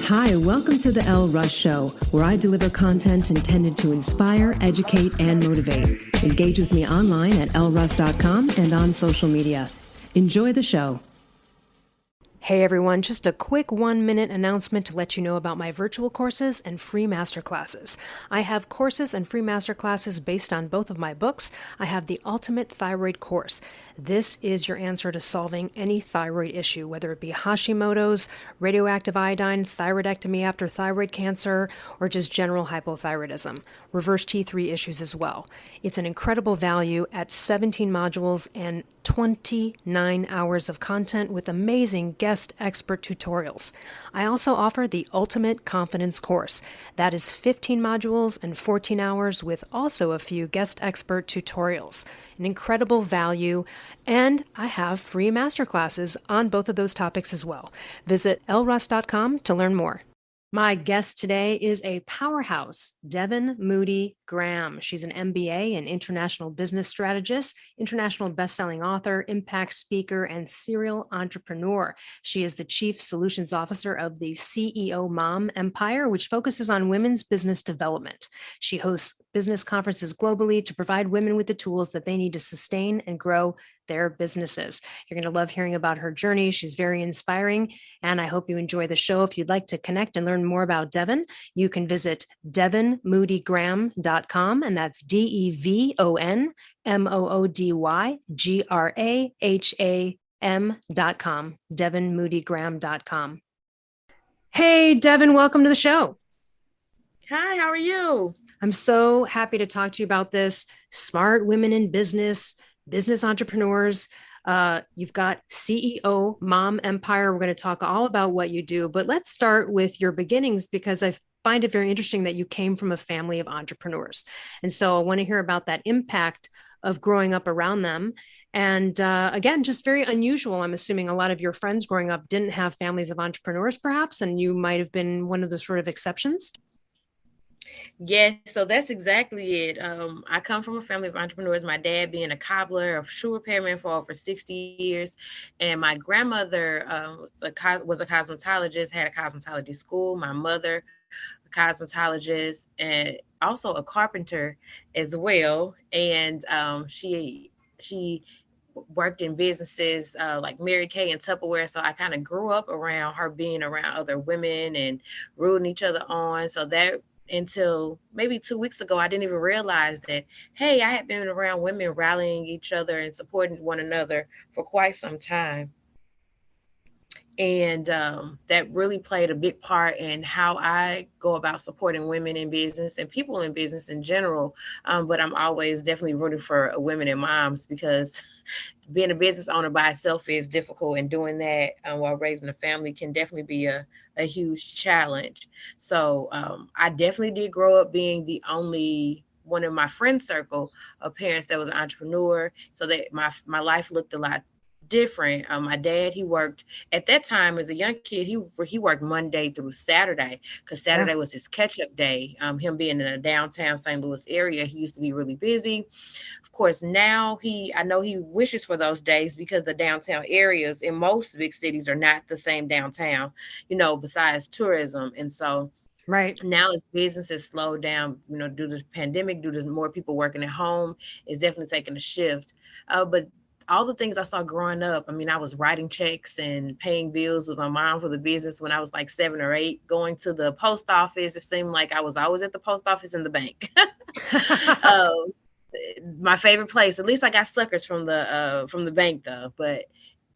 Hi, welcome to the Elle Russ Show, where I deliver content intended to inspire, educate, and motivate. Engage with me online at elleruss.com and on social media. Enjoy the show. Hey everyone, just a quick 1-minute announcement to let you know about my virtual courses and free masterclasses. I have courses and free masterclasses based on both of my books. I have the Ultimate Thyroid Course. This is your answer to solving any thyroid issue, whether it be Hashimoto's, radioactive iodine, thyroidectomy after thyroid cancer, or just general hypothyroidism. Reverse T3 issues as well. It's an incredible value at 17 modules and 29 hours of content with amazing guest expert tutorials. I also offer the Ultimate Confidence Course. That is 15 modules and 14 hours with also a few guest expert tutorials. An incredible value, and I have free masterclasses on both of those topics as well. Visit elleruss.com to learn more. My guest today is a powerhouse, Devon Moody-Graham. She's an MBA and international business strategist, international best-selling author, impact speaker, and serial entrepreneur. She is the Chief Solutions Officer of the CEOMom Empire, which focuses on women's business development. She hosts business conferences globally to provide women with the tools that they need to sustain and grow their businesses. You're going to love hearing about her journey. She's very inspiring, and I hope you enjoy the show. If you'd like to connect and learn more about Devon, you can visit devonmoody.graham.com, and that's DEVONMOODYGRAHAM.com, devonmoody.graham.com. Hey, Devon, welcome to the show. Hi, how are you? I'm so happy to talk to you about this. Smart women in business entrepreneurs. You've got CEOMom Empire. We're going to talk all about what you do, but let's start with your beginnings because I find it very interesting that you came from a family of entrepreneurs. And so I want to hear about that impact of growing up around them. And again, just very unusual. I'm assuming a lot of your friends growing up didn't have families of entrepreneurs, perhaps, and you might have been one of the sort of exceptions. Yes, so that's exactly it. I come from a family of entrepreneurs, my dad being a cobbler, a shoe repairman for over 60 years. And my grandmother was a cosmetologist, had a cosmetology school. My mother, a cosmetologist, and also a carpenter as well. And she worked in businesses like Mary Kay and Tupperware. So I kind of grew up around her being around other women and rooting each other on. So that until maybe 2 weeks ago, I didn't even realize that, hey, I had been around women rallying each other and supporting one another for quite some time. And that really played a big part in how I go about supporting women in business and people in business in general. But I'm always definitely rooting for women and moms because being a business owner by itself is difficult, and doing that while raising a family can definitely be a huge challenge. So I definitely did grow up being the only one in my friend circle of parents that was an entrepreneur, so that my life looked a lot different. My dad, he worked at that time as a young kid. He worked Monday through Saturday because Saturday was his catch-up day. Him being in a downtown St. Louis area, he used to be really busy. Of course, now I know he wishes for those days because the downtown areas in most big cities are not the same downtown, besides tourism. And so right now as businesses slowed down, due to the pandemic, due to more people working at home, it's definitely taking a shift. But all the things I saw growing up, I was writing checks and paying bills with my mom for the business when I was like 7 or 8, going to the post office. It seemed like I was always at the post office and the bank. My favorite place. At least I got suckers from the bank though. But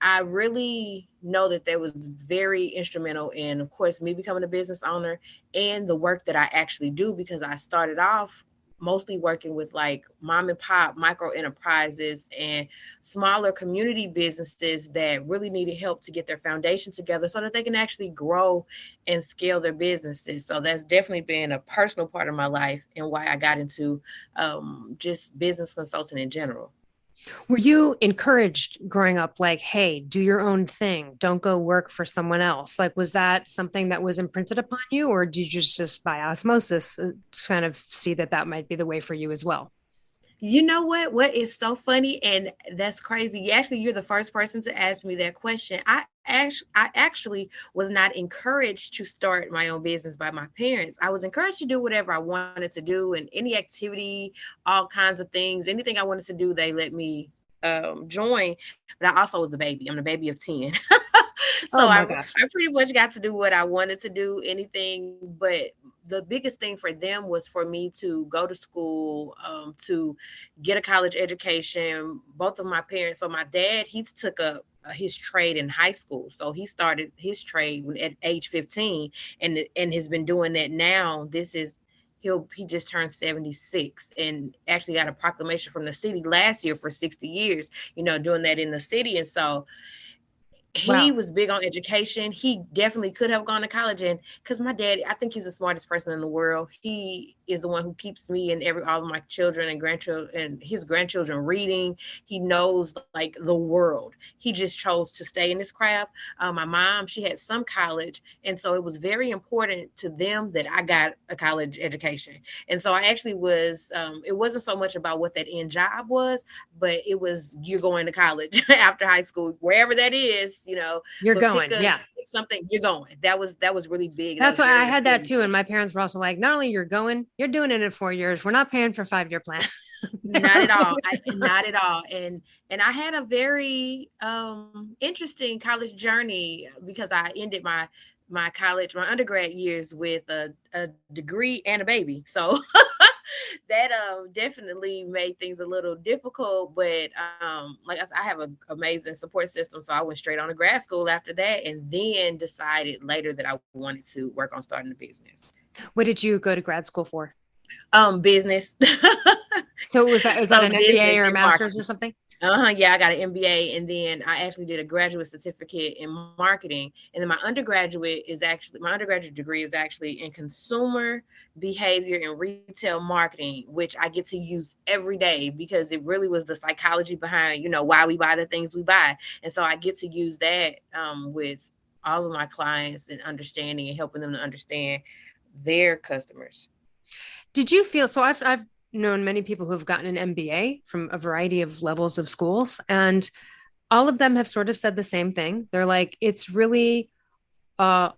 I really know that there was very instrumental in, of course, me becoming a business owner and the work that I actually do, because I started off mostly working with like mom and pop micro enterprises and smaller community businesses that really needed help to get their foundation together so that they can actually grow and scale their businesses. So that's definitely been a personal part of my life and why I got into just business consulting in general. Were you encouraged growing up, like, hey, do your own thing, don't go work for someone else? Like, was that something that was imprinted upon you, or did you just by osmosis kind of see that might be the way for you as well? You know what is so funny, and that's crazy. Actually, you're the first person to ask me that question. I I actually was not encouraged to start my own business by my parents. I was encouraged to do whatever I wanted to do, and any activity, all kinds of things, anything I wanted to do, they let me join. But I also was the baby. I'm the baby of 10. So Oh my gosh. I pretty much got to do what I wanted to do, anything. But the biggest thing for them was for me to go to school, to get a college education. Both of my parents, so my dad, he took up his trade in high school. So he started his trade at age 15 and has been doing that now. He just turned 76 and actually got a proclamation from the city last year for 60 years, doing that in the city. And so he was big on education. He definitely could have gone to college, and because my dad, I think he's the smartest person in the world. He is the one who keeps me and all of my children and grandchildren and his grandchildren reading. He knows like the world. He just chose to stay in his craft. My mom, she had some college, and so it was very important to them that I got a college education. And so I actually was. It wasn't so much about what that end job was, but it was you're going to college after high school, wherever that is. You're going, yeah. Something you're going. That was really big. That's why I had that too. And my parents were also like, not only you're going, you're doing it in 4 years. We're not paying for 5-year plan. Not at all. Not at all. And I had a very interesting college journey because I ended my undergrad years with a degree and a baby. So that definitely made things a little difficult, but like I said, I have an amazing support system. So I went straight on to grad school after that, and then decided later that I wanted to work on starting a business. What did you go to grad school for? Business. So is that an MBA or a master's or something? Yeah, I got an MBA, and then I actually did a graduate certificate in marketing. And then my undergraduate degree is actually in consumer behavior and retail marketing, which I get to use every day because it really was the psychology behind, why we buy the things we buy. And so I get to use that with all of my clients and understanding and helping them to understand their customers. Did you feel, so I've known many people who have gotten an MBA from a variety of levels of schools, and all of them have sort of said the same thing. They're like, it's really, I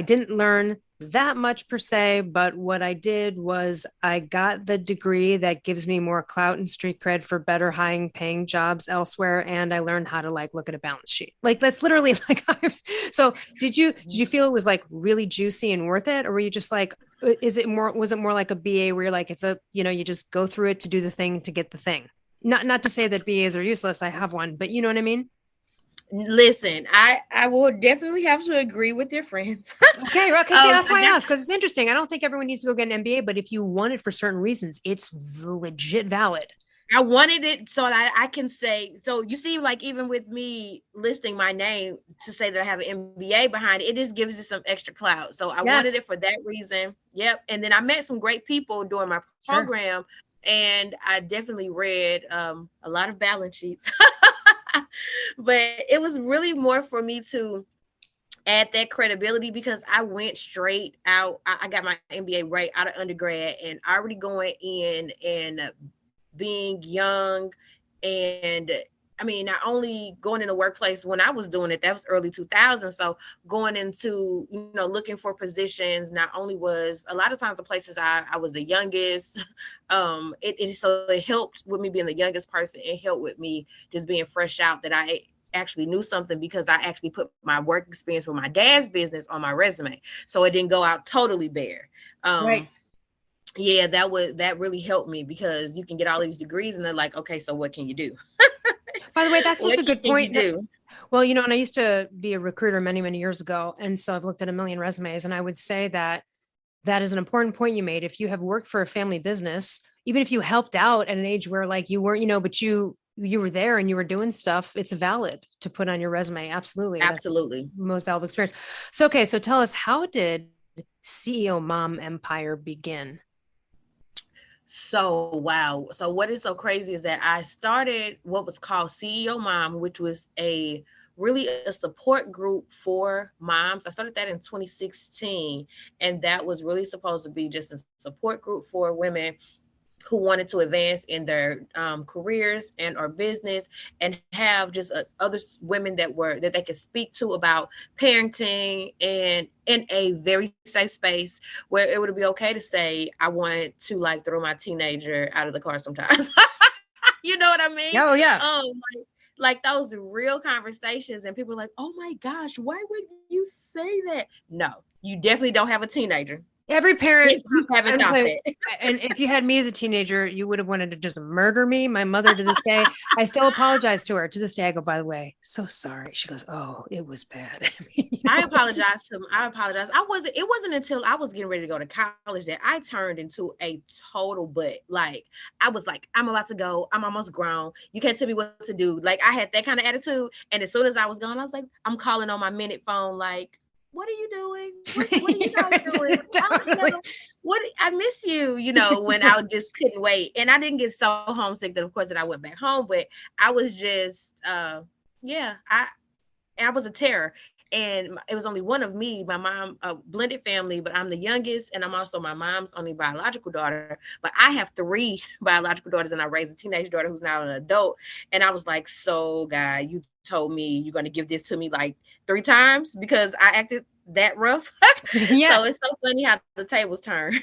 didn't learn that much per se, but what I did was I got the degree that gives me more clout and street cred for better high paying jobs elsewhere. And I learned how to look at a balance sheet. Like that's literally so did you feel it was like really juicy and worth it? Or were you just like, was it more like a BA where you're like, it's you just go through it to do the thing, to get the thing? Not to say that BAs are useless. I have one, but you know what I mean? Listen, I will definitely have to agree with your friends. Okay, that's why I asked, because it's interesting. I don't think everyone needs to go get an MBA, but if you want it for certain reasons, it's legit valid. I wanted it so that I can say, so you see, like even with me listing my name to say that I have an MBA behind it, it just gives you some extra clout. So I wanted it for that reason. Yep. And then I met some great people during my program, and I definitely read a lot of balance sheets. But it was really more for me to add that credibility because I went straight out. I got my MBA right out of undergrad and already going in and being young. And I mean, not only going in the workplace when I was doing it, that was early 2000s. So going into, looking for positions, not only was a lot of times the places I was the youngest. So it helped with me being the youngest person. It helped with me just being fresh out that I actually knew something because I actually put my work experience with my dad's business on my resume. So it didn't go out totally bare. Right. Yeah, that really helped me because you can get all these degrees and they're like, okay, so what can you do? By the way, that's just a good point. Well, and I used to be a recruiter many, many years ago. And so I've looked at a million resumes, and I would say that is an important point you made. If you have worked for a family business, even if you helped out at an age where like you weren't, but you were there and you were doing stuff, it's valid to put on your resume. Absolutely. Absolutely. That's the most valuable experience. So, okay. So tell us, how did CEOMom Empire begin? So, wow. So what is so crazy is that I started what was called CEOMom, which was really a support group for moms. I started that in 2016. And that was really supposed to be just a support group for women who wanted to advance in their careers and or business, and have just other women that they could speak to about parenting, and in a very safe space where it would be okay to say, I want to like throw my teenager out of the car sometimes. You know what I mean? Oh yeah. Like those real conversations, and people are like, oh my gosh, why would you say that? No, you definitely don't have a teenager. Every parent, if you haven't thought that. And if you had me as a teenager, you would have wanted to just murder me. My mother, to this day, I still apologize to her. To this day, I go, by the way, so sorry. She goes, oh, it was bad. I apologize to him. I apologize. It wasn't until I was getting ready to go to college that I turned into a total butt. Like, I was like, I'm about to go. I'm almost grown. You can't tell me what to do. Like, I had that kind of attitude. And as soon as I was gone, I was like, I'm calling on my minute phone, like, what are you doing? What are you guys doing? I miss you, when I just couldn't wait. And I didn't get so homesick that, of course, that I went back home, but I was just, I was a terror. And it was only one of me, my mom, a blended family, but I'm the youngest, and I'm also my mom's only biological daughter. But I have 3 biological daughters, and I raised a teenage daughter who's now an adult. And I was like, so God, you told me you're going to give this to me like 3 times because I acted that rough. Yeah. So it's so funny how the tables turn.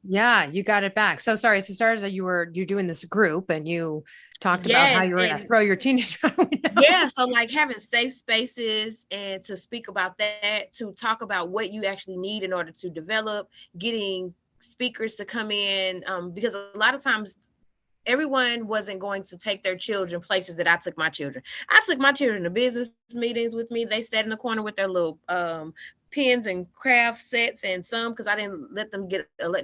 Yeah, you got it back. So sorry. So sorry that you're doing this group, and you talked about how you were going to throw your teenager out. Yeah. So like having safe spaces and to speak about that, to talk about what you actually need in order to develop, getting speakers to come in, because a lot of times everyone wasn't going to take their children places that I took my children. I took my children to business meetings with me. They sat in the corner with their little pens and craft sets, and some, because I didn't let them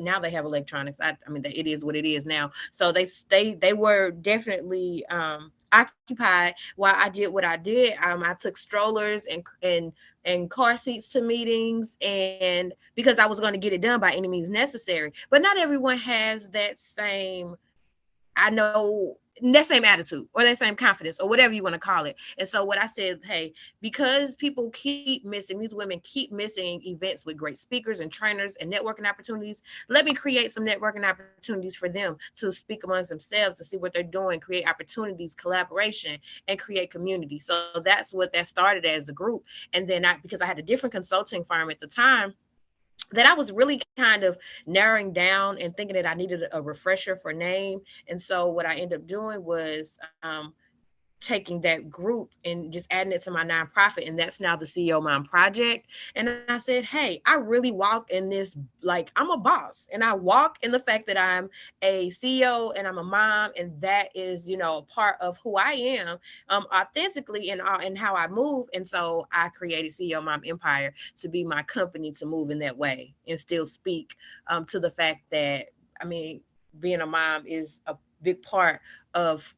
now they have electronics. I mean, it is what it is now. So they were definitely occupied while I did what I did. I took strollers and car seats to meetings, and because I was going to get it done by any means necessary. But not everyone has that same, that same attitude or that same confidence or whatever you want to call it. And so what I said, hey, because people keep missing, these women keep missing events with great speakers and trainers and networking opportunities, let me create some networking opportunities for them to speak amongst themselves, to see what they're doing, create opportunities, collaboration, and create community. So that's what that started as a group. And then because I had a different consulting firm at the time, that I was really kind of narrowing down and thinking that I needed a refresher for name. And so what I ended up doing was taking that group and just adding it to my nonprofit. And that's now the CEOMom Project. And I said, hey, I really walk in this, like, I'm a boss, and I walk in the fact that I'm a CEO and I'm a mom. And that is, a part of who I am authentically and how I move. And so I created CEOMom Empire to be my company, to move in that way and still speak to the fact that, being a mom is a big part of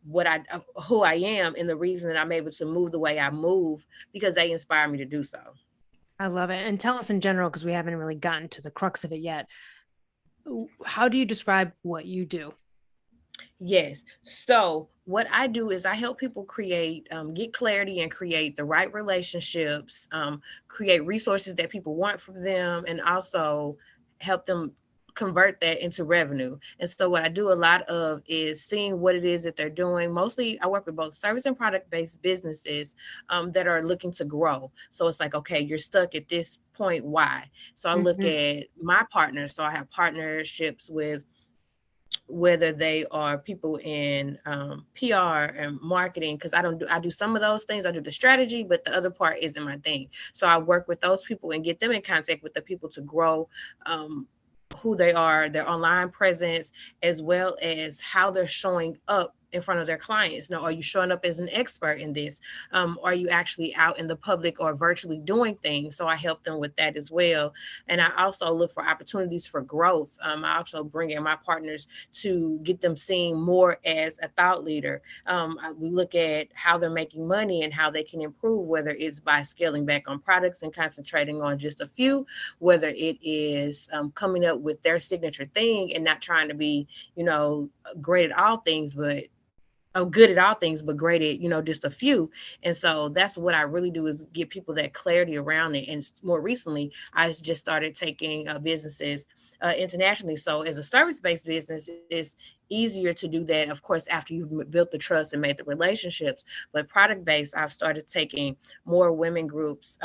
who I am, and the reason that I'm able to move the way I move, because they inspire me to do so. I love it. And tell us in general, because we haven't really gotten to the crux of it yet. How do you describe what you do? Yes. So what I do is I help people create, get clarity and create the right relationships, create resources that people want from them, and also help them convert that into revenue. And so what I do a lot of is seeing what it is that they're doing. Mostly I work with both service and product-based businesses that are looking to grow. So it's like, okay, you're stuck at this point. Why? So I look at my partners. So I have partnerships with, whether they are people in PR and marketing, because I do some of those things. I do the strategy, but the other part isn't my thing. So I work with those people and get them in contact with the people to grow who they are, their online presence, as well as how they're showing up in front of their clients. Now, are you showing up as an expert in this? Are you actually out in the public or virtually doing things? So I help them with that as well. And I also look for opportunities for growth. I also bring in my partners to get them seen more as a thought leader. We look at how they're making money and how they can improve, whether it's by scaling back on products and concentrating on just a few, whether it is coming up with their signature thing and not trying to be, great at all things, but good at all things, but great at, just a few. And so that's what I really do, is give people that clarity around it. And more recently, I just started taking businesses internationally. So as a service-based business, it's easier to do that, of course, after you've built the trust and made the relationships. But product-based, I've started taking more women groups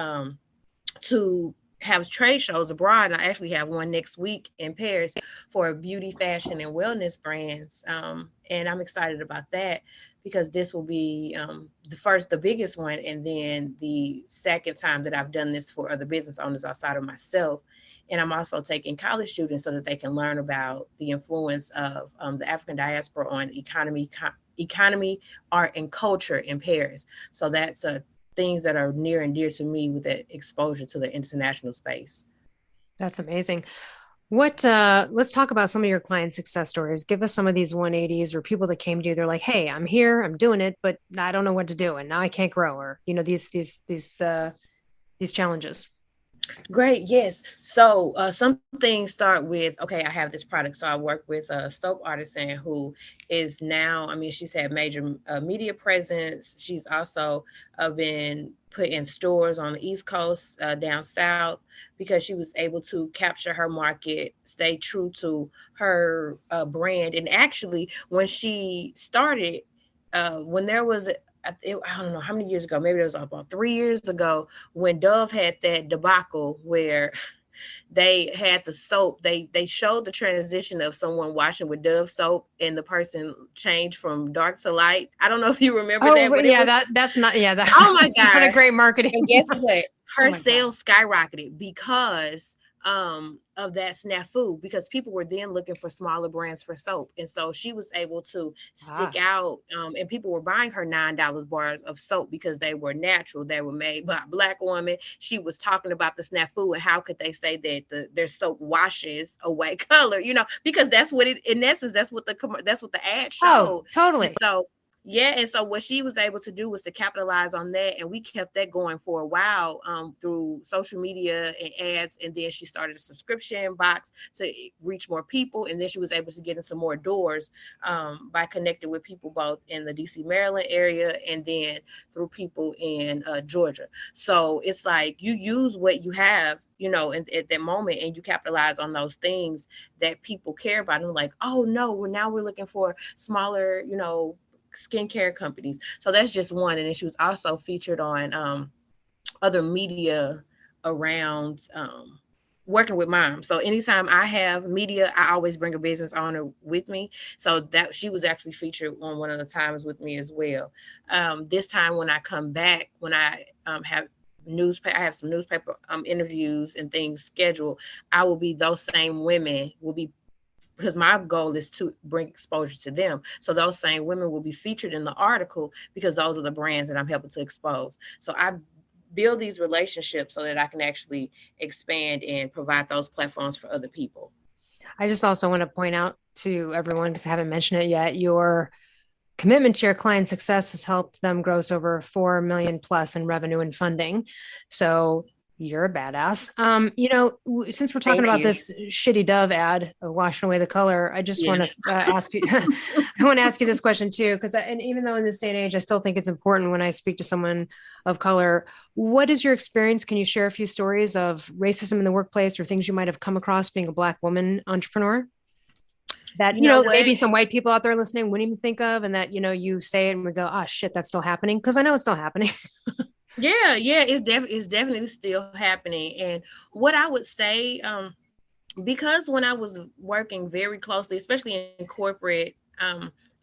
to have trade shows abroad. And I actually have one next week in Paris for beauty, fashion, and wellness brands. And I'm excited about that, because this will be the biggest one. And then the second time that I've done this for other business owners outside of myself. And I'm also taking college students so that they can learn about the influence of the African diaspora on economy, art, and culture in Paris. So that's things that are near and dear to me with that exposure to the international space. That's amazing. Let's talk about some of your client success stories. Give us some of these 180s, or people that came to you. They're like, hey, I'm here, I'm doing it, but I don't know what to do. And now I can't grow, or, these challenges. Great. Yes. So some things start with, okay, I have this product. So I work with a soap artisan who is now, she's had major media presence. She's also been put in stores on the East Coast, down South, because she was able to capture her market, stay true to her brand. And actually, when she started, when there was I don't know how many years ago, maybe it was about 3 years ago, when Dove had that debacle where they had the soap, they showed the transition of someone washing with Dove soap and the person changed from dark to light. I don't know if you remember that. But yeah, that's not, yeah. That, oh my God. Not a great marketing. And guess what? Her sales skyrocketed because of that snafu, because people were then looking for smaller brands for soap. And so she was able to stick out, and people were buying her $9 bars of soap because they were natural. They were made by a Black woman. She was talking about the snafu and how could they say that their soap washes away color, because that's what it, in essence, that's what the ad showed. Oh, totally. And so yeah. And so what she was able to do was to capitalize on that. And we kept that going for a while through social media and ads. And then she started a subscription box to reach more people. And then she was able to get in some more doors by connecting with people both in the DC, Maryland area, and then through people in Georgia. So it's like you use what you have, at that moment, and you capitalize on those things that people care about. And like, oh no, we're looking for smaller, skincare companies. So that's just one. And then she was also featured on other media around working with moms. So anytime I have media, I always bring a business owner with me. So that she was actually featured on one of the times with me as well. This time when I come back, when I have some newspaper interviews and things scheduled, I will be, those same women will be, because my goal is to bring exposure to them. So those same women will be featured in the article because those are the brands that I'm helping to expose. So I build these relationships so that I can actually expand and provide those platforms for other people. I just also want to point out to everyone, because I haven't mentioned it yet, your commitment to your client success has helped them gross over 4 million plus in revenue and funding. So you're a badass. Since we're talking about this shitty Dove ad of washing away the color, I just want to ask you, I want to ask you this question too, because and even though in this day and age, I still think it's important when I speak to someone of color, what is your experience? Can you share a few stories of racism in the workplace or things you might have come across being a Black woman entrepreneur that, maybe some white people out there listening wouldn't even think of, and that, you say it and we go, oh shit, that's still happening? Because I know it's still happening. Yeah, it's definitely still happening. And what I would say, because when I was working very closely, especially in corporate,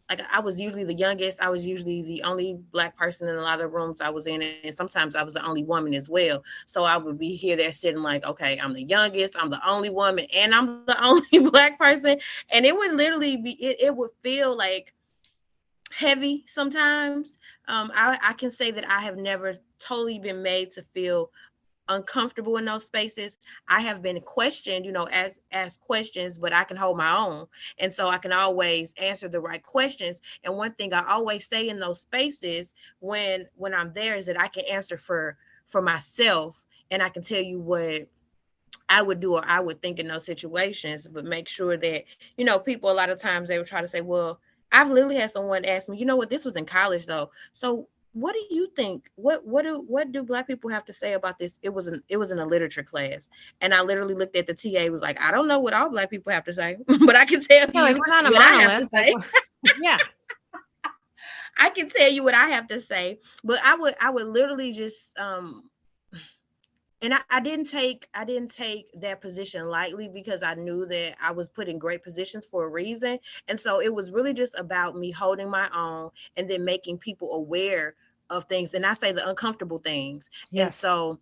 like I was usually the youngest, I was usually the only Black person in a lot of rooms I was in, and sometimes I was the only woman as well. So I would be there sitting like, okay, I'm the youngest, I'm the only woman, and I'm the only Black person. And it would literally be, it would feel like heavy sometimes. I can say that I have never totally been made to feel uncomfortable in those spaces. I have been questioned, asked questions, but I can hold my own. And so I can always answer the right questions. And one thing I always say in those spaces when I'm there is that I can answer for myself, and I can tell you what I would do or I would think in those situations, but make sure that, people, a lot of times they would try to say, well, I've literally had someone ask me, you know what, this was in college though. So what do you think? What do Black people have to say about this? It was in a literature class. And I literally looked at the TA, was like, I don't know what all Black people have to say, but I can tell Yeah, like you we're not a what I have to monolith. say. Yeah. I can tell you what I have to say. But I would literally just and I didn't take that position lightly, because I knew that I was put in great positions for a reason. And so it was really just about me holding my own and then making people aware of things. And I say the uncomfortable things. And Yes. so,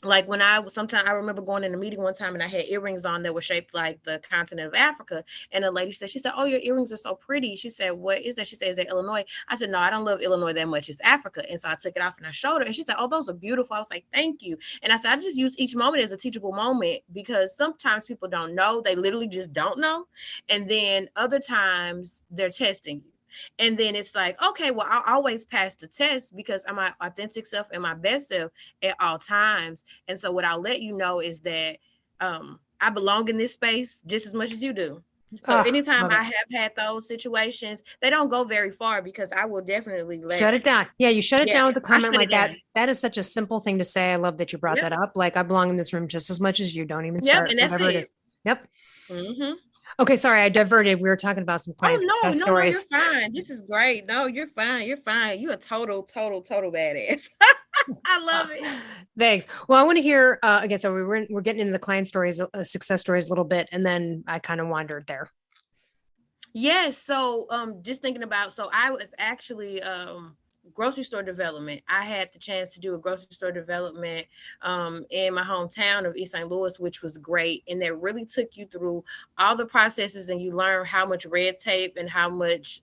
like, sometimes I remember going in a meeting one time and I had earrings on that were shaped like the continent of Africa. And a lady said, she said, "Oh, your earrings are so pretty." She said, "What is that?" She said, "Is that Illinois?" I said, "No, I don't love Illinois that much. It's Africa." And so I took it off and I showed her, and she said, "Oh, those are beautiful." I was like, "Thank you." And I said, I just use each moment as a teachable moment, because sometimes people don't know. They literally just don't know. And then other times they're testing you. And then it's like, okay, well, I'll always pass the test because I'm my authentic self and my best self at all times. And so what I'll let you know is that I belong in this space just as much as you do. So anytime Love I it. have had those situations, they don't go very far, because I will definitely Shut it down. Yeah, you shut it yeah, down with a I comment shut it like that. down. That is such a simple thing to say. I love that you brought Yep. that up. Like, I belong in this room just as much as you. Don't even Yep. start, And that's whatever it it. is. Yep. Mm-hmm. Okay, sorry, I diverted. We were talking about some client Oh, no, success no, no, you're stories. fine. This is great. No, you're fine. You're fine. You're a total, total, total badass. I love it. Thanks. Well, I want to hear again. So we're getting into the client stories, success stories a little bit, and then I kind of wandered there. Yes. So just thinking about, so I was actually grocery store development. I had the chance to do a grocery store development in my hometown of East St. Louis, which was great. And that really took you through all the processes, and you learn how much red tape and how much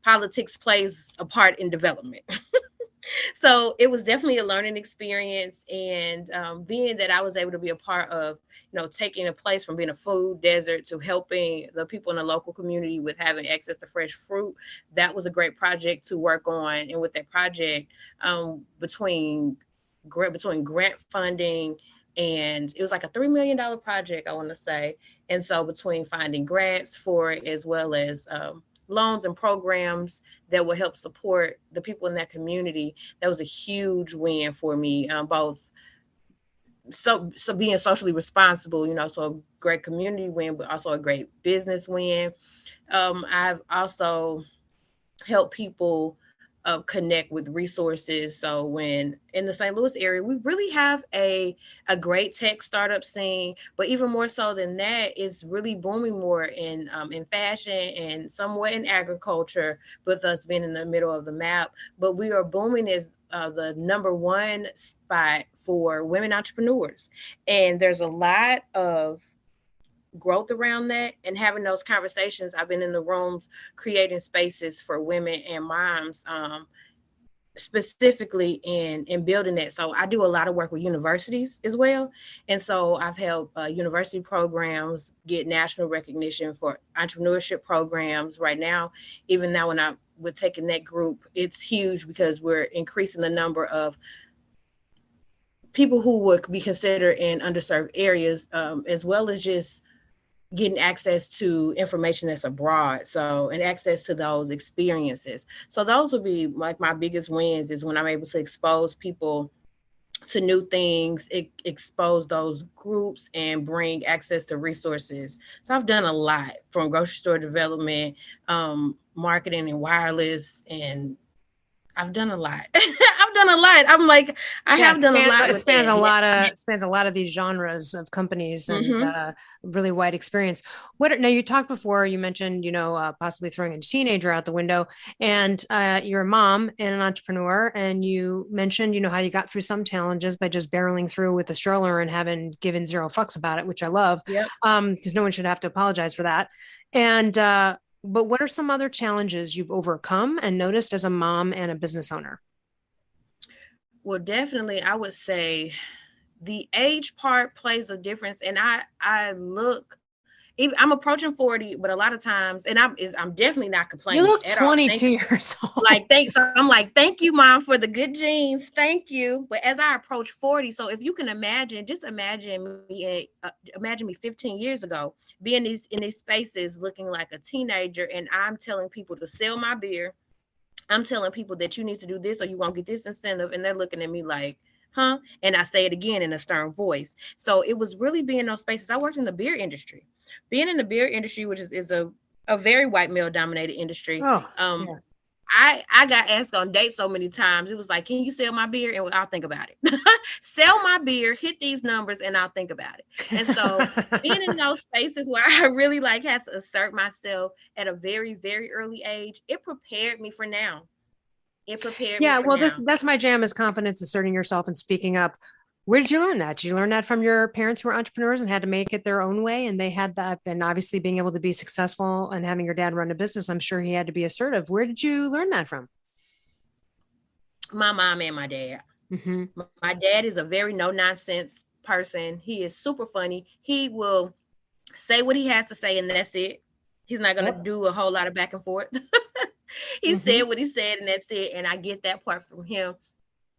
politics plays a part in development. So it was definitely a learning experience. And being that I was able to be a part of, taking a place from being a food desert to helping the people in the local community with having access to fresh fruit, that was a great project to work on. And with that project, between grant funding, and it was like a $3 million project, I want to say. And so between finding grants for it, as well as loans and programs that will help support the people in that community, that was a huge win for me. Both so being socially responsible, so a great community win, but also a great business win. I've also helped people connect with resources. So when in the St. Louis area, we really have a great tech startup scene, but even more so than that, it's really booming more in fashion and somewhat in agriculture, with us being in the middle of the map. But we are booming as the number one spot for women entrepreneurs. And there's a lot of growth around that, and having those conversations. I've been in the rooms creating spaces for women and moms, specifically in building that. So I do a lot of work with universities as well. And so I've helped university programs get national recognition for entrepreneurship programs right now. Even now, when we're taking that group, it's huge, because we're increasing the number of people who would be considered in underserved areas, as well as just getting access to information that's abroad. So, and access to those experiences. So those would be like my biggest wins, is when I'm able to expose people to new things, expose those groups, and bring access to resources. So I've done a lot, from grocery store development, marketing and wireless, and I've done a lot. I've done a lot. I'm like, I have done a lot It with spans that. a lot of these genres of companies, and Mm-hmm. really wide experience. Now you talked before, you mentioned, possibly throwing a teenager out the window, and you're a mom and an entrepreneur, and you mentioned, how you got through some challenges by just barreling through with a stroller and having given zero fucks about it, which I love. Yep. Because no one should have to apologize for that. And but what are some other challenges you've overcome and noticed as a mom and a business owner? Well, definitely, I would say the age part plays a difference. And I look I'm approaching 40, but a lot of times, and I'm definitely not complaining. You look at 22 years old. Like, thanks. So I'm like, thank you, Mom, for the good genes. Thank you. But as I approach 40, so if you can imagine, just imagine me 15 years ago, being in these spaces looking like a teenager, and I'm telling people to sell my beer. I'm telling people that you need to do this or you won't get this incentive, and they're looking at me like, huh? And I say it again in a stern voice. So it was really being in those spaces. I worked in the beer industry. Being in the beer industry, which is a very white male dominated industry. Oh, yeah. I got asked on dates so many times. It was like, can you sell my beer? And I'll think about it. Sell my beer, hit these numbers, and I'll think about it. And so being in those spaces where I really like had to assert myself at a very, very early age, it prepared me for now. It prepared me for well, now. that's my jam, is confidence, asserting yourself and speaking up. Where did you learn that? Did you learn that from your parents who were entrepreneurs and had to make it their own way? And they had that, and obviously being able to be successful and having your dad run a business, I'm sure he had to be assertive. Where did you learn that from? My mom and my dad. Mm-hmm. My dad is a very no nonsense person. He is super funny. He will say what he has to say, and that's it. He's not going to do a whole lot of back and forth. He said what he said, and that's it. And I get that part from him.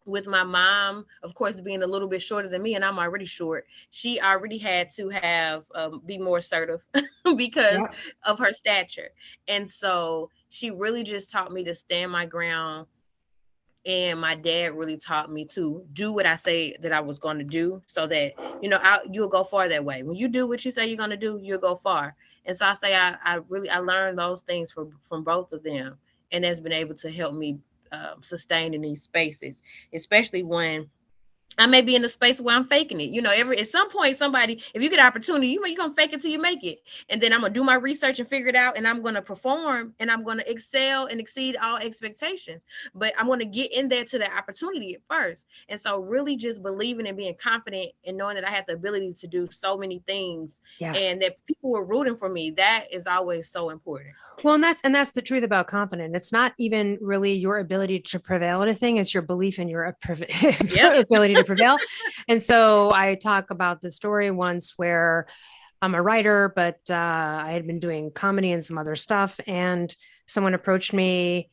With my mom, of course, being a little bit shorter than me, and I'm already short, she already had to have be more assertive because of her stature. And so she really just taught me to stand my ground. And my dad really taught me to do what I say that I was going to do, so that, you'll go far that way. When you do what you say you're going to do, you'll go far. And so I say I learned those things from both of them, and that's been able to help me sustain in these spaces, especially when I may be in a space where I'm faking it. At some point, somebody, if you get an opportunity, you're going to fake it till you make it. And then I'm going to do my research and figure it out, and I'm going to perform, and I'm going to excel and exceed all expectations. But I'm going to get in there to the opportunity at first. And so really just believing and being confident and knowing that I have the ability to do so many things, and that people were rooting for me, that is always so important. Well, and that's the truth about confidence. It's not even really your ability to prevail at a thing. It's your belief in your ability to prevail. And so I talk about the story once where I'm a writer, but I had been doing comedy and some other stuff, and someone approached me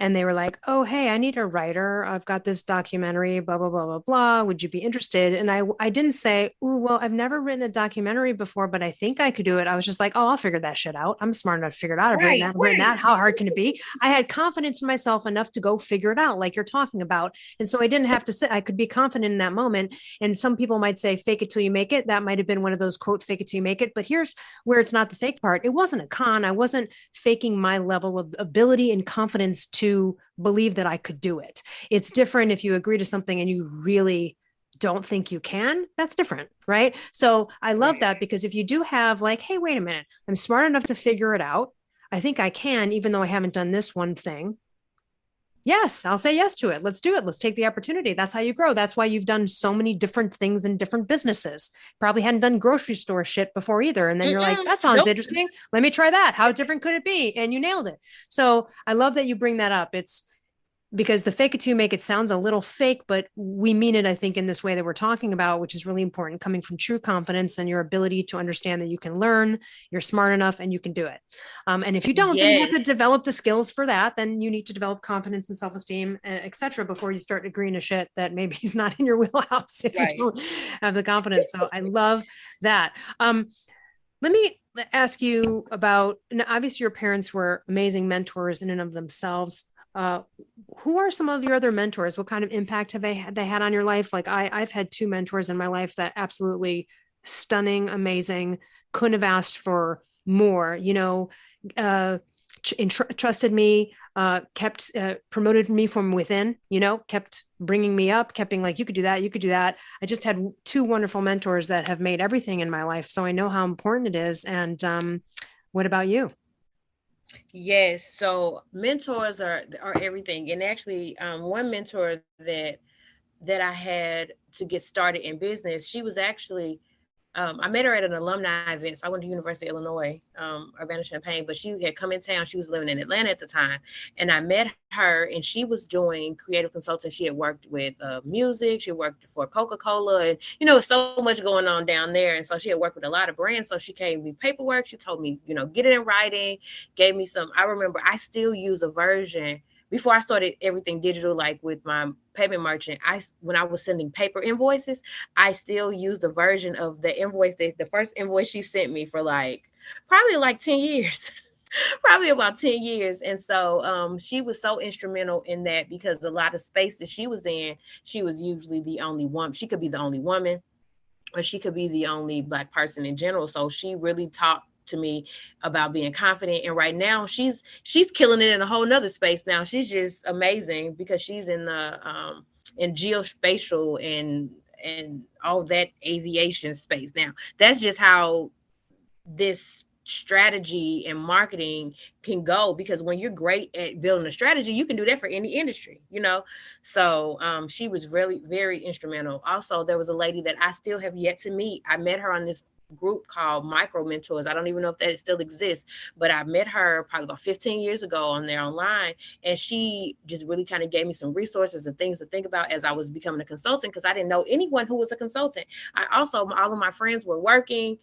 and they were like, oh, hey, I need a writer. I've got this documentary, blah, blah, blah, blah, blah. Would you be interested? And I didn't say, oh, well, I've never written a documentary before, but I think I could do it. I was just like, oh, I'll figure that shit out. I'm smart enough to figure it out. I've written that. How hard can it be? I had confidence in myself enough to go figure it out, like you're talking about. And so I didn't have to sit. I could be confident in that moment. And some people might say, fake it till you make it. That might have been one of those, quote, fake it till you make it. But here's where it's not the fake part. It wasn't a con. I wasn't faking my level of ability and confidence to believe that I could do it. It's different if you agree to something and you really don't think you can. That's different, right? So I love that, because if you do have like, hey, wait a minute, I'm smart enough to figure it out. I think I can, even though I haven't done this one thing. Yes, I'll say yes to it. Let's do it. Let's take the opportunity. That's how you grow. That's why you've done so many different things in different businesses. Probably hadn't done grocery store shit before either. And then you're like, that sounds interesting. Let me try that. How different could it be? And you nailed it. So I love that you bring that up. It's because the fake it till you make it sounds a little fake, but we mean it, I think, in this way that we're talking about, which is really important, coming from true confidence and your ability to understand that you can learn, you're smart enough, and you can do it. And if you don't, then you have to develop the skills for that. Then you need to develop confidence and self-esteem, et cetera, before you start agreeing to shit that maybe is not in your wheelhouse if you don't have the confidence. So I love that. Let me ask you about, obviously your parents were amazing mentors in and of themselves. Who are some of your other mentors? What kind of impact have they had on your life? Like I've had two mentors in my life that absolutely stunning, amazing, couldn't have asked for more, trusted me, kept promoted me from within, kept bringing me up, kept being like, you could do that. You could do that. I just had two wonderful mentors that have made everything in my life. So I know how important it is. And what about you? Yes. So mentors are everything. And actually, one mentor that I had to get started in business, she was actually I met her at an alumni event. So I went to University of Illinois, Urbana-Champaign, but she had come in town. She was living in Atlanta at the time. And I met her, and she was doing creative consulting. She had worked with music. She worked for Coca-Cola, and, so much going on down there. And so she had worked with a lot of brands. So she gave me paperwork. She told me, get it in writing, gave me some. I remember I still use a version before I started everything digital, like with my payment merchant. When I was sending paper invoices, I still use the version of the invoice, the first invoice she sent me for probably 10 years. Probably about 10 years. And so she was so instrumental in that, because a lot of space that she was in, she was usually the only one. She could be the only woman, or she could be the only Black person in general. So she really taught to me about being confident. And right now she's killing it in a whole nother space. Now she's just amazing, because she's in the in geospatial and all that aviation space. Now that's just how this strategy and marketing can go, because when you're great at building a strategy, you can do that for any industry, so she was really very instrumental. Also, there was a lady that I still have yet to meet. I met her on this group called Micro Mentors. I don't even know if that still exists, but I met her probably about 15 years ago on there online, and she just really kind of gave me some resources and things to think about as I was becoming a consultant, because I didn't know anyone who was a consultant. All of my friends were working.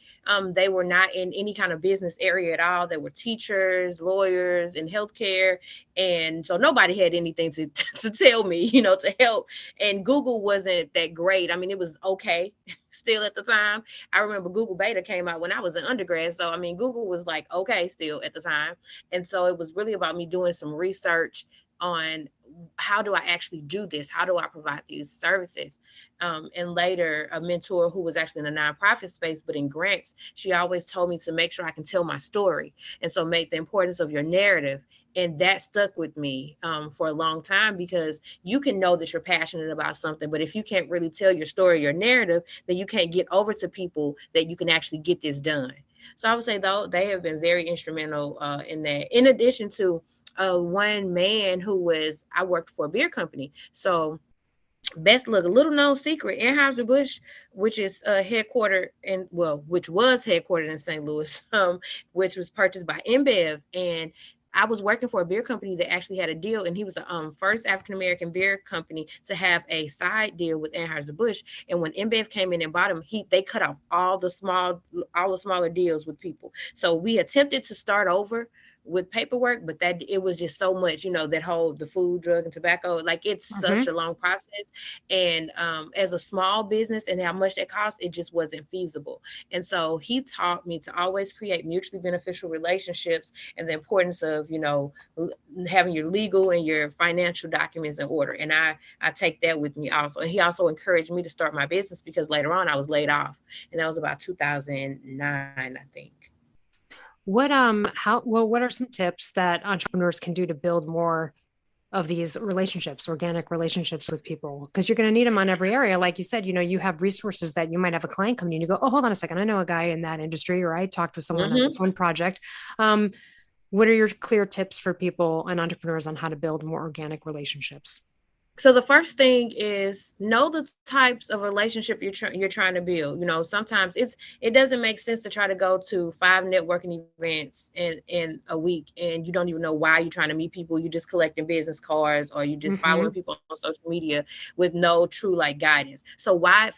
They were not in any kind of business area at all. They were teachers, lawyers, in healthcare, and so nobody had anything to tell me, to help. And Google wasn't that great. I mean, it was okay still at the time. I remember Google Beta came out when I was an undergrad. So, I mean, Google was okay still at the time. And so it was really about me doing some research on how do I actually do this? How do I provide these services? And later, a mentor who was actually in the nonprofit space, but in grants, she always told me to make sure I can tell my story. And so make the importance of your narrative. And that stuck with me for a long time, because you can know that you're passionate about something, but if you can't really tell your story, your narrative, then you can't get over to people that you can actually get this done. So I would say, though, they have been very instrumental in that. In addition to one man I worked for a beer company. So best look, a little known secret, Anheuser-Busch, which is which was headquartered in St. Louis, which was purchased by InBev. And I was working for a beer company that actually had a deal, and he was the first African-American beer company to have a side deal with Anheuser-Busch. And when InBev came in and bought him, they cut off all the smaller deals with people. So we attempted to start over with paperwork, but that it was just so much, that whole the food, drug, and tobacco, it's such a long process. And as a small business and how much that costs, it just wasn't feasible. And so he taught me to always create mutually beneficial relationships, and the importance of, having your legal and your financial documents in order. And I take that with me also. And he also encouraged me to start my business, because later on I was laid off, and that was about 2009, I think. What are some tips that entrepreneurs can do to build more of these relationships, organic relationships with people? Because you're going to need them on every area. Like you said, you have resources that you might have a client come to you and you go, oh, hold on a second, I know a guy in that industry, or I talked with someone on this one project. What are your clear tips for people and entrepreneurs on how to build more organic relationships? So the first thing is know the types of relationship you're trying to build. Sometimes it doesn't make sense to try to go to 5 networking events in a week, and you don't even know why you're trying to meet people. You're just collecting business cards, or you just following people on social media with no true guidance. So why?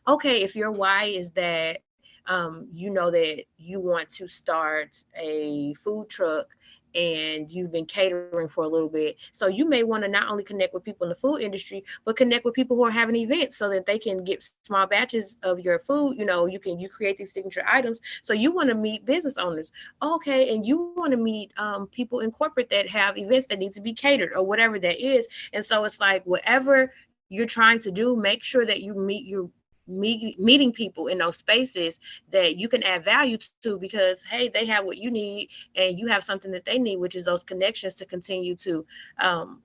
Okay, if your why is that that you want to start a food truck, and you've been catering for a little bit. So you may want to not only connect with people in the food industry, but connect with people who are having events, so that they can get small batches of your food. You create these signature items. So you want to meet business owners. Okay. And you want to meet people in corporate that have events that need to be catered, or whatever that is. And so it's whatever you're trying to do, make sure that you meeting people in those spaces that you can add value to, because hey, they have what you need, and you have something that they need, which is those connections to continue to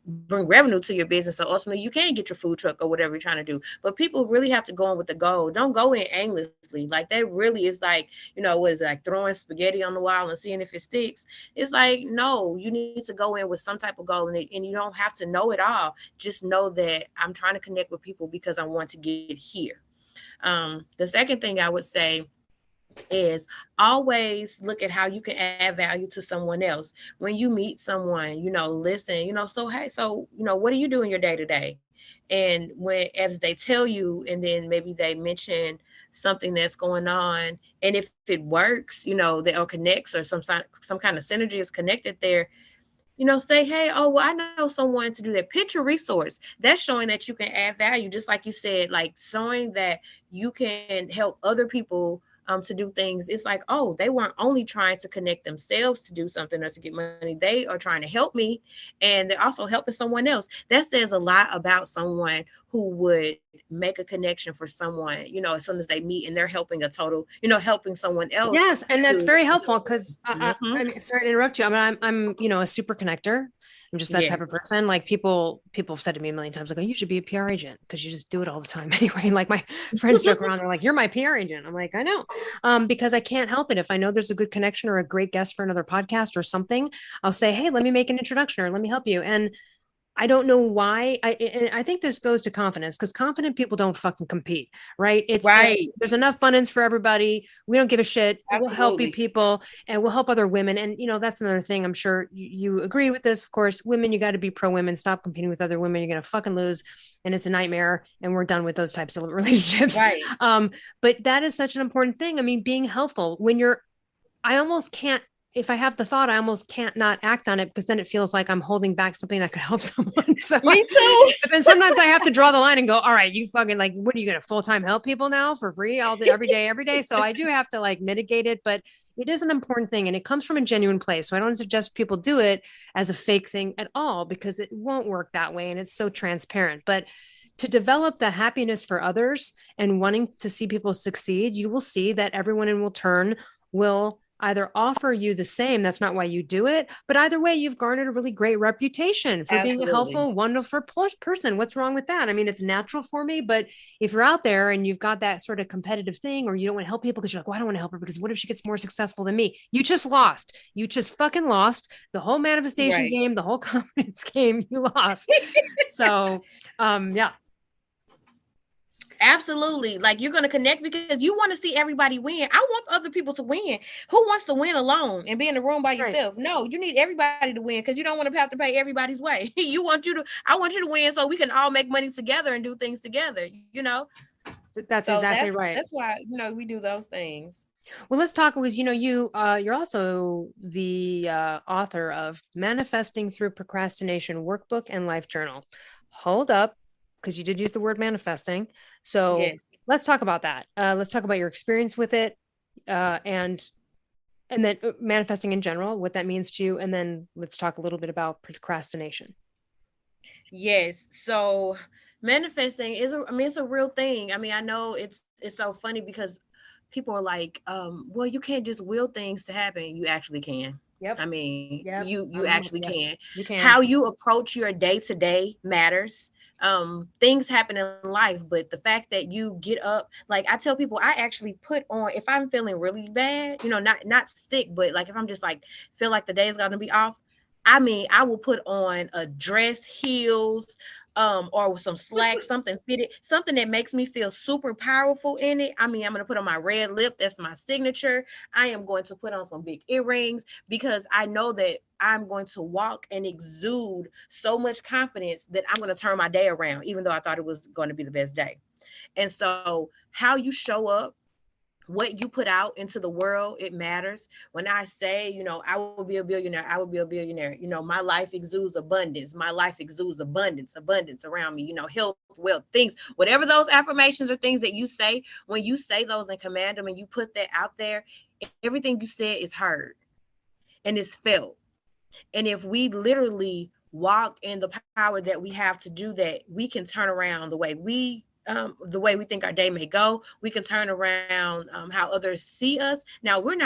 bring revenue to your business. So ultimately you can get your food truck or whatever you're trying to do. But people really have to go in with the goal. Don't go in aimlessly. That really is what is it, throwing spaghetti on the wall and seeing if it sticks. It's no, you need to go in with some type of goal, and you don't have to know it all. Just know that I'm trying to connect with people because I want to get here. The second thing I would say is always look at how you can add value to someone else. When you meet someone, listen, so, hey, so, what do you do in your day to day? And when, as they tell you, and then maybe they mention something that's going on, and if it works, that or connects, or some kind of synergy is connected there, say, hey, oh, well, I know someone to do that. Pitch a resource. That's showing that you can add value, just like you said, like showing that you can help other people to do things. It's like, oh, they weren't only trying to connect themselves to do something or to get money. They are trying to help me, and they're also helping someone else. That says a lot about someone who would make a connection for someone, as soon as they meet, and they're helping helping someone else. Yes, and that's very helpful, because I'm sorry to interrupt you. I'm a super connector. I'm just that type of person. Like people have said to me a million times, like, oh, you should be a PR agent because you just do it all the time anyway. Like my friends joke around, they're like, you're my PR agent. I'm like, I know, because I can't help it. If I know there's a good connection or a great guest for another podcast or something, I'll say, hey, let me make an introduction, or let me help you. And I don't know why. I think this goes to confidence, because confident people don't fucking compete, right? It's right. There's enough abundance for everybody. We don't give a shit. Absolutely. We'll help people, and we'll help other women. And, that's another thing. I'm sure you agree with this. Of course, women, you got to be pro women. Stop competing with other women. You're going to fucking lose. And it's a nightmare. And we're done with those types of relationships. Right. But that is such an important thing. I mean, being helpful I almost can't, if I have the thought, I almost can't not act on it, because then it feels like I'm holding back something that could help someone. So me too. But then sometimes I have to draw the line and go, all right, you fucking, like, what are you going to full-time help people now for free every day? So I do have to mitigate it, but it is an important thing, and it comes from a genuine place. So I don't suggest people do it as a fake thing at all, because it won't work that way. And it's so transparent. But to develop the happiness for others and wanting to see people succeed, you will see that everyone in return will either offer you the same. That's not why you do it, but either way, you've garnered a really great reputation for Absolutely. Being a helpful, wonderful person. What's wrong with that? I mean, it's natural for me, but if you're out there and you've got that sort of competitive thing, or you don't want to help people because you're like, well, I don't want to help her because what if she gets more successful than me? You just lost. You just fucking lost the whole manifestation game, the whole confidence game. You lost. So, yeah. Absolutely. Like, you're going to connect because you want to see everybody win. I want other people to win. Who wants to win alone and be in the room by yourself? No, you need everybody to win, because you don't want to have to pay everybody's way. I want you to win so we can all make money together and do things together, That's exactly right. That's why, we do those things. Well, let's talk, because, you're also the author of Manifesting Through Procrastination Workbook and Life Journal. Hold up. Because you did use the word manifesting. So let's talk about that. Let's talk about your experience with it, and then manifesting in general, what that means to you. And then let's talk a little bit about procrastination. Yes. So manifesting it's a real thing. I mean, I know it's so funny because people are like, well, you can't just will things to happen. You actually can. Yep. I mean, you actually can. You can. How you approach your day-to-day matters. Things happen in life, but the fact that you get up, like I tell people, I actually put on, if I'm feeling really bad, not sick, but like if I'm just like feel like the day is gonna be off, I mean, I will put on a dress, heels, or with some slacks, something fitted, something that makes me feel super powerful in it. I mean, I'm going to put on my red lip. That's my signature. I am going to put on some big earrings, because I know that I'm going to walk and exude so much confidence that I'm going to turn my day around, even though I thought it was going to be the best day. And so how you show up, what you put out into the world, it matters. When I say, I will be a billionaire, I will be a billionaire. My life exudes abundance. My life exudes abundance around me, health, wealth, things, whatever those affirmations or things that you say, when you say those and command them and you put that out there, everything you said is heard and is felt. And if we literally walk in the power that we have to do that, we can turn around the way we think our day may go. We can turn around how others see us. Now, I'm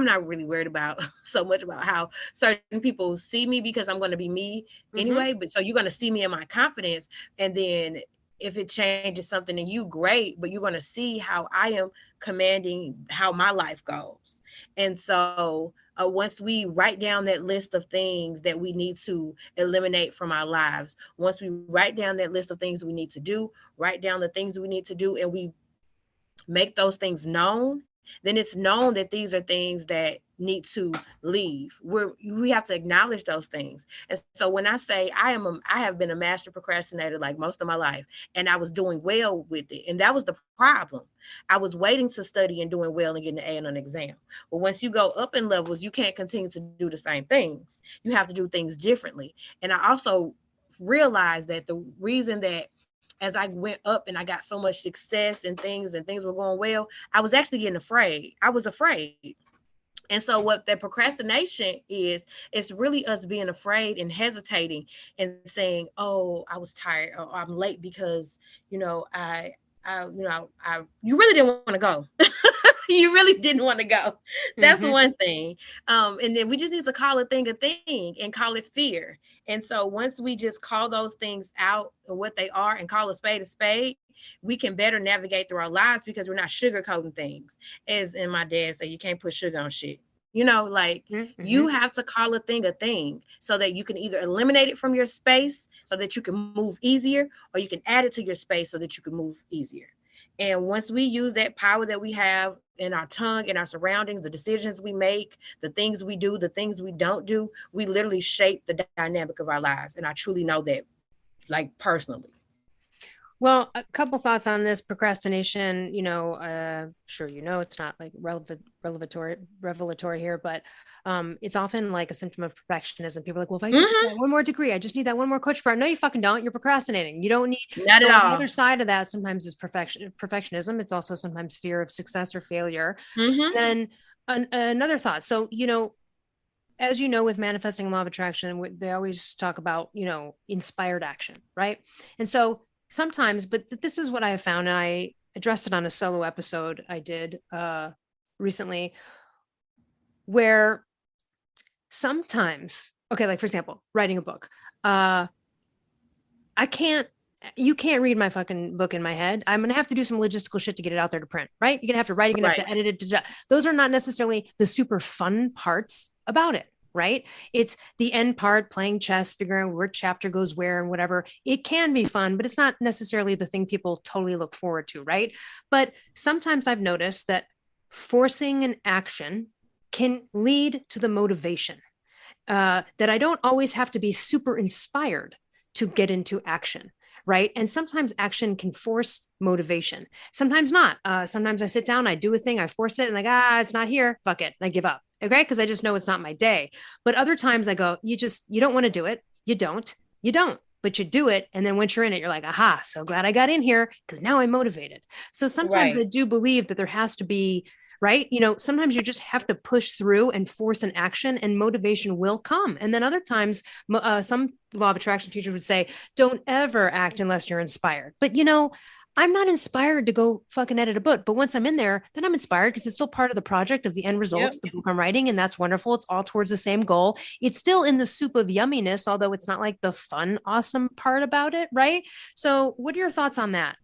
not really worried about so much about how certain people see me, because I'm going to be me anyway. But so you're going to see me in my confidence. And then if it changes something in you, great, but you're going to see how I am commanding how my life goes. And so once we write down that list of things that we need to eliminate from our lives, once we write down that list of things we need to do, write down the things we need to do, and we make those things known, then it's known that these are things that need to leave. We have to acknowledge those things. And so when I say I have been a master procrastinator like most of my life, and I was doing well with it. And that was the problem. I was waiting to study and doing well and getting an A on an exam. But once you go up in levels, you can't continue to do the same things. You have to do things differently. And I also realized that the reason that as I went up and I got so much success and things were going well, I was actually getting afraid. I was afraid. And so what that procrastination is, it's really us being afraid and hesitating and saying, oh, I was tired, or I'm late because, you really didn't want to go. You really didn't want to go. That's one thing. And then we just need to call a thing and call it fear. And so once we just call those things out and what they are and call a spade, we can better navigate through our lives because we're not sugarcoating things. As in my dad said, you can't put sugar on shit. You have to call a thing so that you can either eliminate it from your space so that you can move easier, or you can add it to your space so that you can move easier. And once we use that power that we have in our tongue, in our surroundings, the decisions we make, the things we do, the things we don't do, we literally shape the dynamic of our lives. And I truly know that, like, personally. Well, a couple thoughts on this procrastination. Sure, it's not like revelatory here, but it's often like a symptom of perfectionism. People are like, well, if I just get one more degree, I just need that one more coach part. No, you fucking don't. You're procrastinating. You don't need. Not at all. The other side of that sometimes is perfectionism. It's also sometimes fear of success or failure. And then another thought. So, as you know, with manifesting law of attraction, they always talk about, inspired action, right? And so sometimes, but this is what I have found, and I addressed it on a solo episode I did recently, where sometimes, like, for example, writing a book, you can't read my fucking book in my head. I'm going to have to do some logistical shit to get it out there to print, right? You're going to have to write, you're going to have to edit it. Those are not necessarily the super fun parts about it. Right? It's the end part, playing chess, figuring out where chapter goes where and whatever. It can be fun, but it's not necessarily the thing people totally look forward to, right? But sometimes I've noticed that forcing an action can lead to the motivation, that I don't always have to be super inspired to get into action. Right. And sometimes action can force motivation. Sometimes not. Sometimes I sit down, I do a thing, I force it, and it's not here. Fuck it. And I give up. Okay. Because I just know it's not my day. But other times I go, you don't want to do it. You don't, but you do it. And then once you're in it, you're like, aha, so glad I got in here because now I'm motivated. So sometimes I do believe that there has to be, right? Sometimes you just have to push through and force an action and motivation will come. And then other times, some law of attraction teachers would say, don't ever act unless you're inspired. But, I'm not inspired to go fucking edit a book. But once I'm in there, then I'm inspired because it's still part of the project of the end result of the book I'm writing. And that's wonderful. It's all towards the same goal. It's still in the soup of yumminess, although it's not like the fun, awesome part about it. Right. So what are your thoughts on that?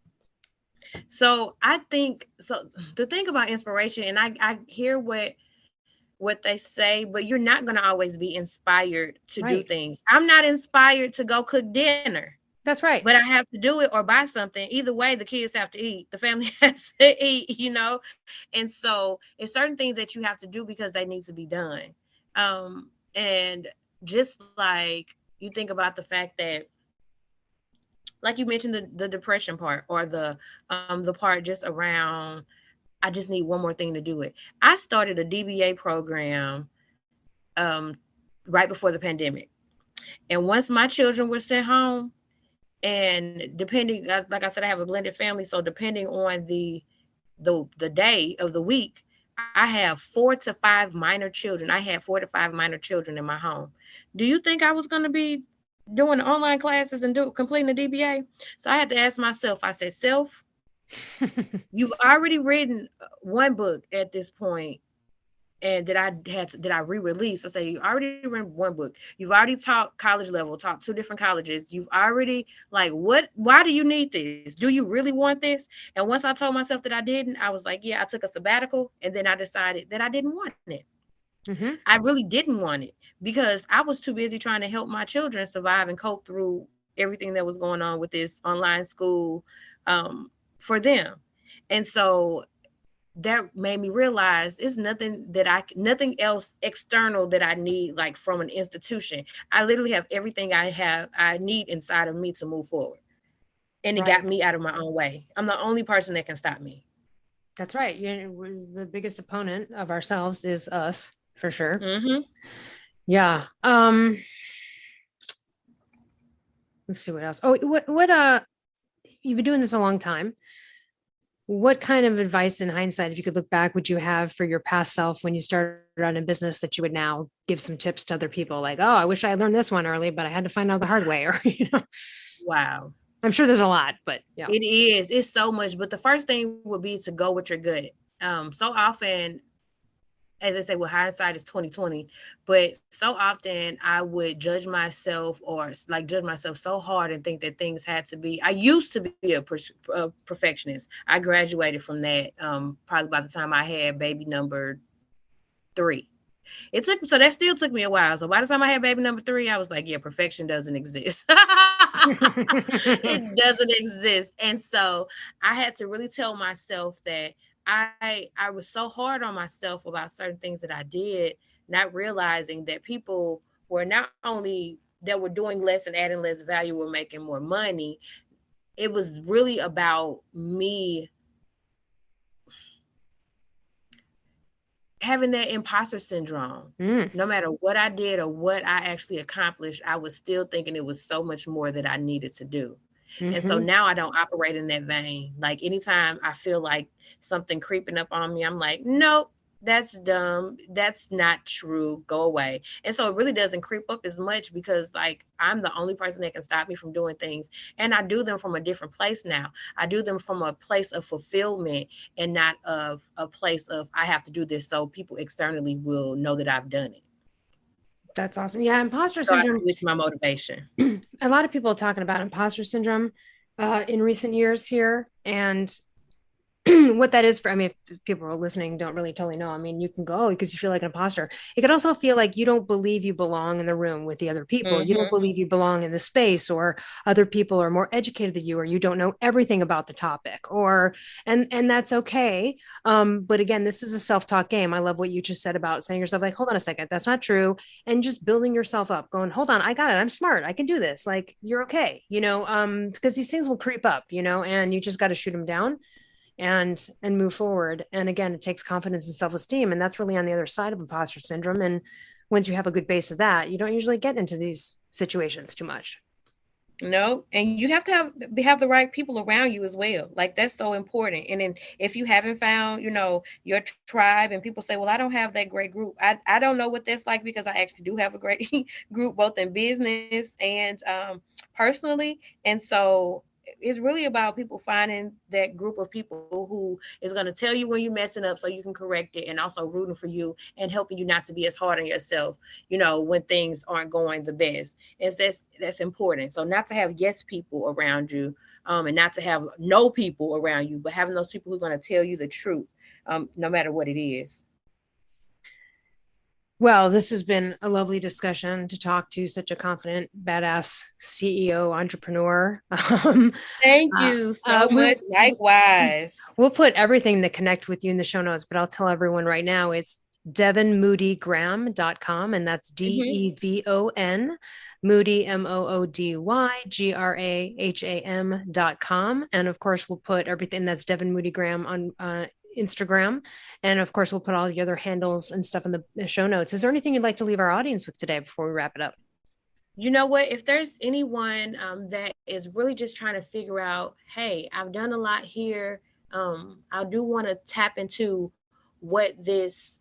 So I think, the thing about inspiration, and I hear what they say, but you're not going to always be inspired to do things. I'm not inspired to go cook dinner. That's right. But I have to do it or buy something. Either way, the kids have to eat. The family has to eat, And so it's certain things that you have to do because they need to be done. And just like you think about the fact that, like you mentioned, the depression part, or the part just around, I just need one more thing to do it. I started a DBA program right before the pandemic. And once my children were sent home, and depending, like I said, I have a blended family. So depending on the day of the week, I have 4 to 5 minor children. I had 4 to 5 minor children in my home. Do you think I was going to be doing online classes and completing the DBA? So I had to ask myself, I said, self, you've already written one book at this point, and that I re-release. I say, you already read one book. You've already taught college level, taught 2 different colleges. You've already why do you need this? Do you really want this? And once I told myself that I didn't, I was like, yeah, I took a sabbatical. And then I decided that I didn't want it. Mm-hmm. I really didn't want it because I was too busy trying to help my children survive and cope through everything that was going on with this online school for them. And so that made me realize it's nothing else external that I need, like from an institution. I literally have everything I need inside of me to move forward. And it got me out of my own way. I'm the only person that can stop me. That's right. The biggest opponent of ourselves is us, for sure. Mm-hmm. Yeah. Let's see what else. Oh, what you've been doing this a long time. What kind of advice in hindsight, if you could look back, would you have for your past self when you started on a business that you would now give some tips to other people? Like, oh, I wish I had learned this one early, but I had to find out the hard way. Or, Wow. I'm sure there's a lot, but yeah. It is. It's so much. But the first thing would be to go with your gut. So often, as I say, well, hindsight is 20/20, but so often I would judge myself so hard and think that things had to be. I used to be a perfectionist. I graduated from that probably by the time I had baby number 3. So that still took me a while. So by the time I had baby number 3, I was like, yeah, perfection doesn't exist. It doesn't exist. And so I had to really tell myself that I was so hard on myself about certain things that I did, not realizing that people were not only that were doing less and adding less value, were making more money. It was really about me having that imposter syndrome. No matter what I did or what I actually accomplished, I was still thinking it was so much more that I needed to do. Mm-hmm. And so now I don't operate in that vein. Like anytime I feel like something creeping up on me, I'm like, nope, that's dumb. That's not true. Go away. And so it really doesn't creep up as much because like I'm the only person that can stop me from doing things. And I do them from a different place now. I do them from a place of fulfillment and not of a place of I have to do this so people externally will know that I've done it. That's awesome. Yeah, imposter syndrome. With my motivation. A lot of people are talking about imposter syndrome in recent years here. And what that is if people are listening don't really totally know, you can go because you feel like an imposter. It could also feel like you don't believe you belong in the room with the other people. Mm-hmm. You don't believe you belong in the space, or other people are more educated than you, or you don't know everything about the topic, and that's okay. But again, this is a self-talk game. I love what you just said about saying yourself like, hold on a second, that's not true. And just building yourself up, going, hold on, I got it. I'm smart. I can do this. Like, you're okay. Because these things will creep up, and you just got to shoot them down and move forward. And again, it takes confidence and self-esteem. And that's really on the other side of imposter syndrome. And once you have a good base of that, you don't usually get into these situations too much. No, and you have to have the right people around you as well. Like, that's so important. And then if you haven't found, your tribe, and people say, well, I don't have that great group. I don't know what that's like, because I actually do have a great group, both in business and personally. And so it's really about people finding that group of people who is going to tell you when you're messing up so you can correct it, and also rooting for you and helping you not to be as hard on yourself, when things aren't going the best. And that's important. So not to have yes people around you, and not to have no people around you, but having those people who are going to tell you the truth, no matter what it is. Well, this has been a lovely discussion to talk to such a confident, badass CEO entrepreneur. Thank you so much. Likewise. We'll put everything to connect with you in the show notes, but I'll tell everyone right now, it's devonmoody.graham, and that's DEVON, Moody, MOODYGRAHAM.com. And of course, we'll put everything that's Devon Moody-Graham on Instagram. And of course, we'll put all the other handles and stuff in the show notes. Is there anything you'd like to leave our audience with today before we wrap it up? You know what? If there's anyone that is really just trying to figure out, hey, I've done a lot here. I do want to tap into what this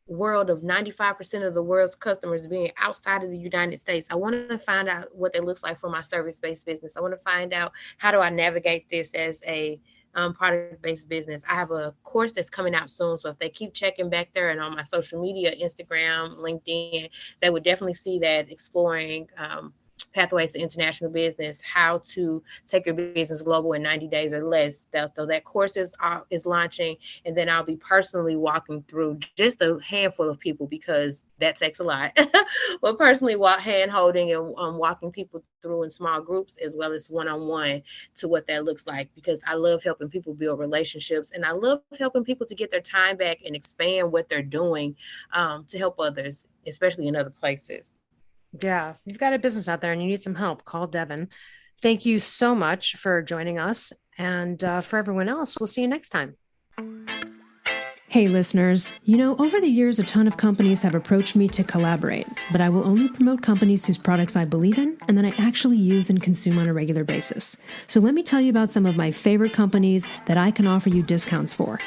world of 95% of the world's customers being outside of the United States. I want to find out what that looks like for my service-based business. I want to find out, how do I navigate this as a product-based business. I have a course that's coming out soon. So if they keep checking back there and on my social media, Instagram, LinkedIn, they would definitely see that exploring pathways to international business, how to take your business global in 90 days or less. So that course is launching, and then I'll be personally walking through just a handful of people, because that takes a lot. But personally hand holding and walking people through in small groups, as well as one-on-one, to what that looks like, because I love helping people build relationships, and I love helping people to get their time back and expand what they're doing to help others, especially in other places. Yeah, if you've got a business out there and you need some help, call Devon. Thank you so much for joining us. And for everyone else, we'll see you next time. Hey listeners, over the years, a ton of companies have approached me to collaborate, but I will only promote companies whose products I believe in and that I actually use and consume on a regular basis. So let me tell you about some of my favorite companies that I can offer you discounts for.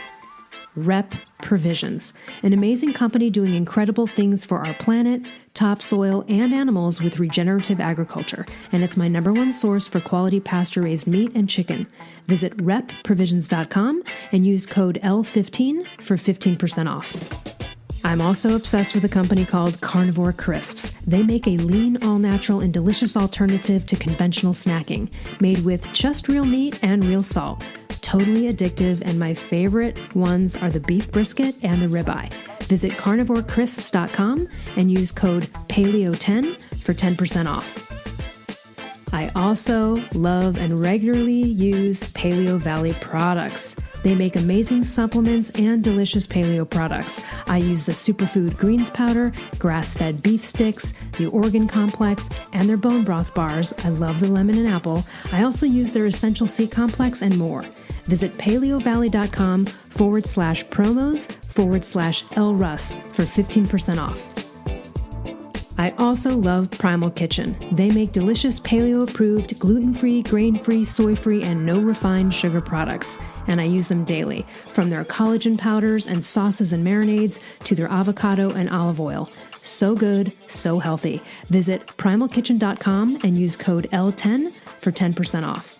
Rep Provisions, an amazing company doing incredible things for our planet, topsoil, and animals with regenerative agriculture, and it's my #1 source for quality pasture-raised meat and chicken. Visit repprovisions.com and use code L15 for 15% off. I'm also obsessed with a company called Carnivore Crisps. They make a lean, all-natural, and delicious alternative to conventional snacking, made with just real meat and real salt. Totally addictive, and my favorite ones are the beef brisket and the ribeye. Visit carnivorecrisps.com and use code PALEO10 for 10% off. I also love and regularly use Paleo Valley products. They make amazing supplements and delicious paleo products. I use the superfood greens powder, grass-fed beef sticks, the organ complex, and their bone broth bars. I love the lemon and apple. I also use their essential C complex and more. Visit paleovalley.com/promos/Elle Russ for 15% off. I also love Primal Kitchen. They make delicious paleo-approved, gluten-free, grain-free, soy-free, and no refined sugar products, and I use them daily, from their collagen powders and sauces and marinades to their avocado and olive oil. So good, so healthy. Visit primalkitchen.com and use code L10 for 10% off.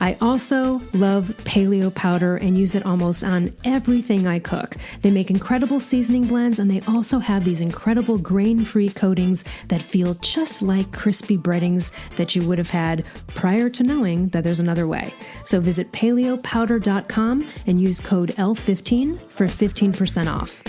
I also love paleo powder and use it almost on everything I cook. They make incredible seasoning blends, and they also have these incredible grain-free coatings that feel just like crispy breadings that you would have had prior to knowing that there's another way. So visit paleopowder.com and use code L15 for 15% off.